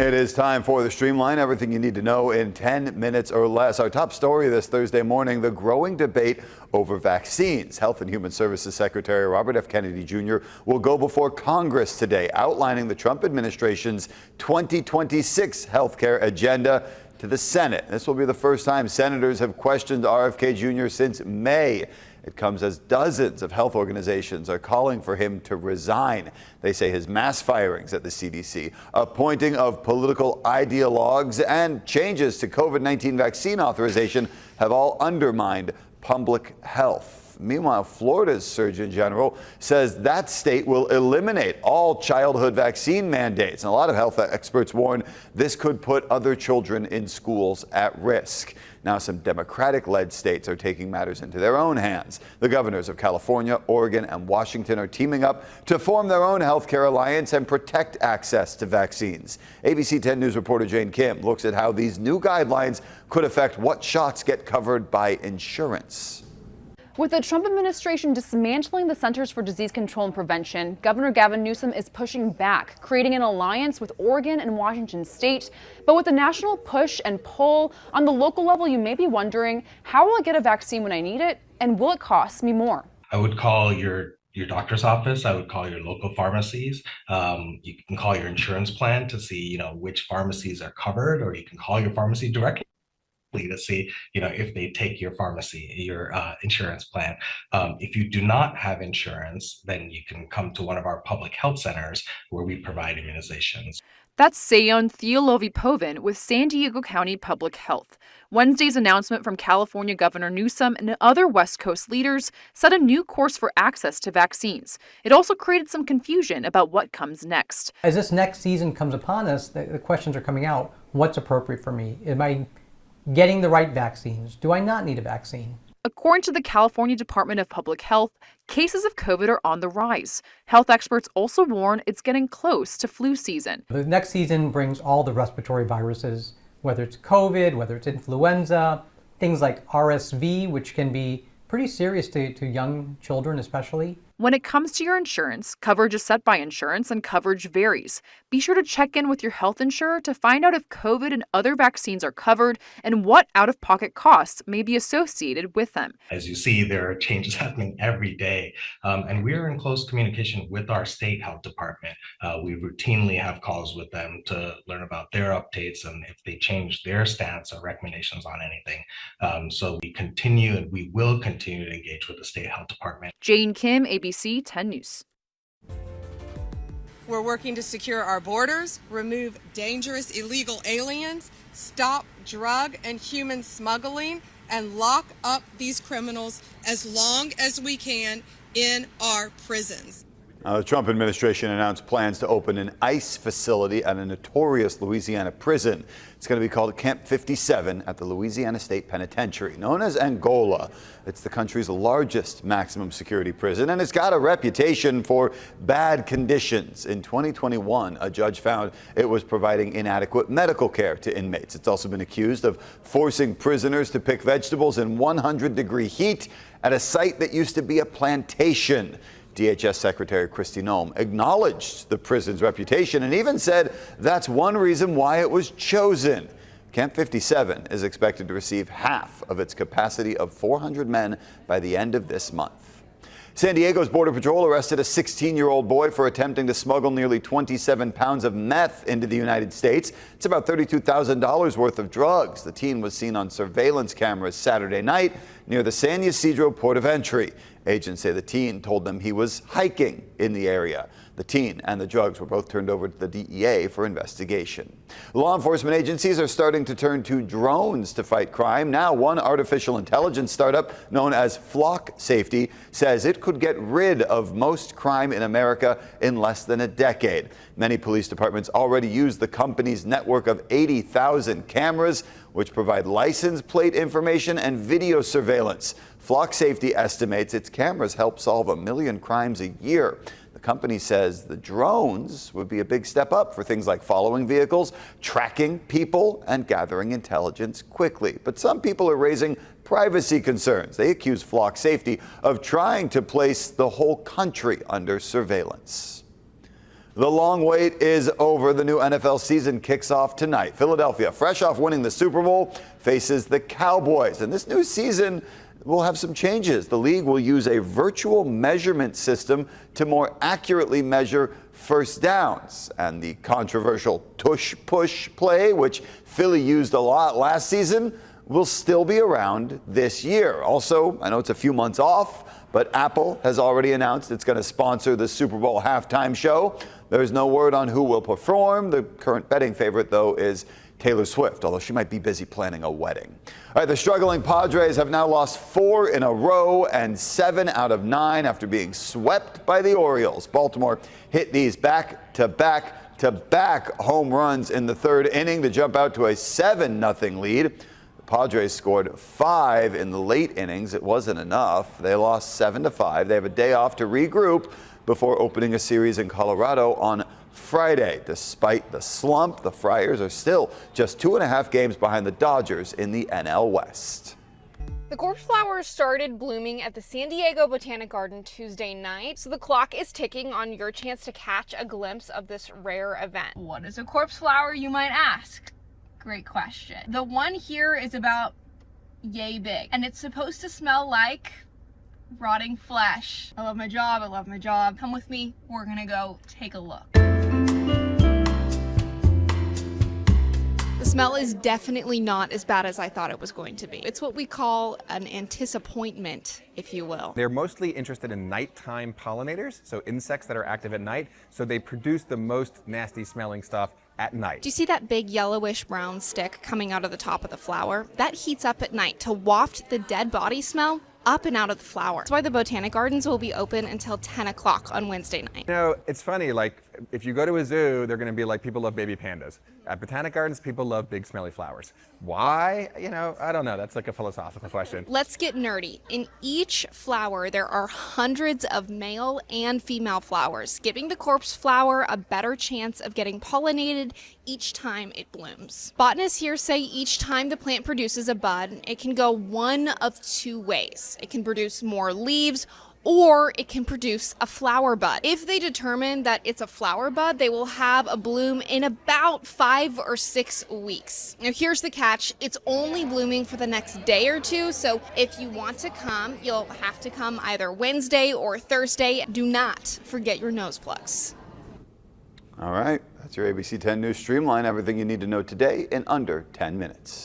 It is time for the Streamline, everything you need to know in 10 minutes or less. Our top story this Thursday morning, the growing debate over vaccines. Health and Human Services Secretary Robert F. Kennedy Jr. will go before Congress today, outlining the Trump administration's 2026 healthcare agenda to the Senate. This will be the first time senators have questioned RFK Jr. since May. It comes as dozens of health organizations are calling for him to resign. They say his mass firings at the CDC, appointing of political ideologues, and changes to COVID-19 vaccine authorization have all undermined public health. Meanwhile, Florida's Surgeon General says that state will eliminate all childhood vaccine mandates. And a lot of health experts warn this could put other children in schools at risk. Now, some Democratic-led states are taking matters into their own hands. The governors of California, Oregon, and Washington are teaming up to form their own healthcare alliance and protect access to vaccines. ABC 10 News reporter Jane Kim looks at how these new guidelines could affect what shots get covered by insurance. With the Trump administration dismantling the Centers for Disease Control and Prevention, Governor Gavin Newsom is pushing back, creating an alliance with Oregon and Washington state. But with the national push and pull, on the local level, you may be wondering, how will I get a vaccine when I need it? And will it cost me more? I would call your doctor's office. I would call your local pharmacies. You can call your insurance plan to see, which pharmacies are covered, or you can call your pharmacy directly to see, if they take your insurance plan. If you do not have insurance, then you can come to one of our public health centers where we provide immunizations. That's Seyon Theolovipoven with San Diego County Public Health. Wednesday's announcement from California Governor Newsom and other West Coast leaders set a new course for access to vaccines. It also created some confusion about what comes next. As this next season comes upon us, the questions are coming out. What's appropriate for me? Am I getting the right vaccines? Do I not need a vaccine? According to the California Department of Public Health, cases of COVID are on the rise. Health experts also warn it's getting close to flu season. The next season brings all the respiratory viruses, whether it's COVID, whether it's influenza, things like RSV, which can be pretty serious to young children especially. When it comes to your insurance, coverage is set by insurance and coverage varies. Be sure to check in with your health insurer to find out if COVID and other vaccines are covered and what out-of-pocket costs may be associated with them. As you see, there are changes happening every day, and we're in close communication with our state health department. We routinely have calls with them to learn about their updates and if they change their stance or recommendations on anything. So we continue and we will continue to engage with the state health department. Jane Kim, ABC 10 News. We're working to secure our borders, remove dangerous illegal aliens, stop drug and human smuggling, and lock up these criminals as long as we can in our prisons. The Trump administration announced plans to open an ICE facility at a notorious Louisiana prison. It's going to be called Camp 57 at the Louisiana State Penitentiary, known as Angola. It's the country's largest maximum security prison, and it's got a reputation for bad conditions. In 2021, a judge found it was providing inadequate medical care to inmates. It's also been accused of forcing prisoners to pick vegetables in 100-degree heat at a site that used to be a plantation. DHS Secretary Kristi Noem acknowledged the prison's reputation and even said that's one reason why it was chosen. Camp 57 is expected to receive half of its capacity of 400 men by the end of this month. San Diego's Border Patrol arrested a 16-year-old boy for attempting to smuggle nearly 27 pounds of meth into the United States. It's about $32,000 worth of drugs. The teen was seen on surveillance cameras Saturday night near the San Ysidro port of entry. Agents say the teen told them he was hiking in the area. The teen and the drugs were both turned over to the DEA for investigation. Law enforcement agencies are starting to turn to drones to fight crime. Now, one artificial intelligence startup known as Flock Safety says it could get rid of most crime in America in less than a decade. Many police departments already use the company's network of 80,000 cameras, which provide license plate information and video surveillance. Flock Safety estimates its cameras help solve 1 million crimes a year. The company says the drones would be a big step up for things like following vehicles, tracking people, and gathering intelligence quickly. But some people are raising privacy concerns. They accuse Flock Safety of trying to place the whole country under surveillance. The long wait is over. The new NFL season kicks off tonight. Philadelphia, fresh off winning the Super Bowl, faces the Cowboys. And this new season will have some changes. The league will use a virtual measurement system to more accurately measure first downs. And the controversial tush-push play, which Philly used a lot last season, will still be around this year. Also, I know it's a few months off, but Apple has already announced it's going to sponsor the Super Bowl halftime show. There's no word on who will perform. The current betting favorite, though, is Taylor Swift, although she might be busy planning a wedding. All right, the struggling Padres have now lost 4 in a row and 7 out of 9 after being swept by the Orioles. Baltimore hit these back-to-back home runs in the third inning to jump out to a 7-0 lead. The Padres scored 5 in the late innings. It wasn't enough. They lost 7-5. They have a day off to regroup before opening a series in Colorado on Friday. Despite the slump, the Friars are still just 2.5 games behind the Dodgers in the NL West. The corpse flowers started blooming at the San Diego Botanic Garden Tuesday night, so the clock is ticking on your chance to catch a glimpse of this rare event. What is a corpse flower, you might ask? Great question. The one here is about yay big, and it's supposed to smell like rotting flesh. I love my job, I love my job. Come with me, we're gonna go take a look. The smell is definitely not as bad as I thought it was going to be. It's what we call an antisappointment, if you will. They're mostly interested in nighttime pollinators, so insects that are active at night, so they produce the most nasty smelling stuff at night. Do you see that big yellowish brown stick coming out of the top of the flower? That heats up at night to waft the dead body smell up and out of the flower. That's why the Botanic Gardens will be open until 10 o'clock on Wednesday night. You know, it's funny, like, if you go to a zoo, they're gonna be like, people love baby pandas. At Botanic Gardens, people love big smelly flowers. Why? You know, I don't know. That's like a philosophical question. Let's get nerdy. In each flower, there are hundreds of male and female flowers, giving the corpse flower a better chance of getting pollinated each time it blooms. Botanists here say each time the plant produces a bud, it can go one of 2 ways. It can produce more leaves, or it can produce a flower bud. If they determine that it's a flower bud, they will have a bloom in about 5 or 6 weeks. Now here's the catch, it's only blooming for the next day or 2, so if you want to come, you'll have to come either Wednesday or Thursday. Do not forget your nose plugs. All right, that's your ABC 10 News Streamline. Everything you need to know today in under 10 minutes.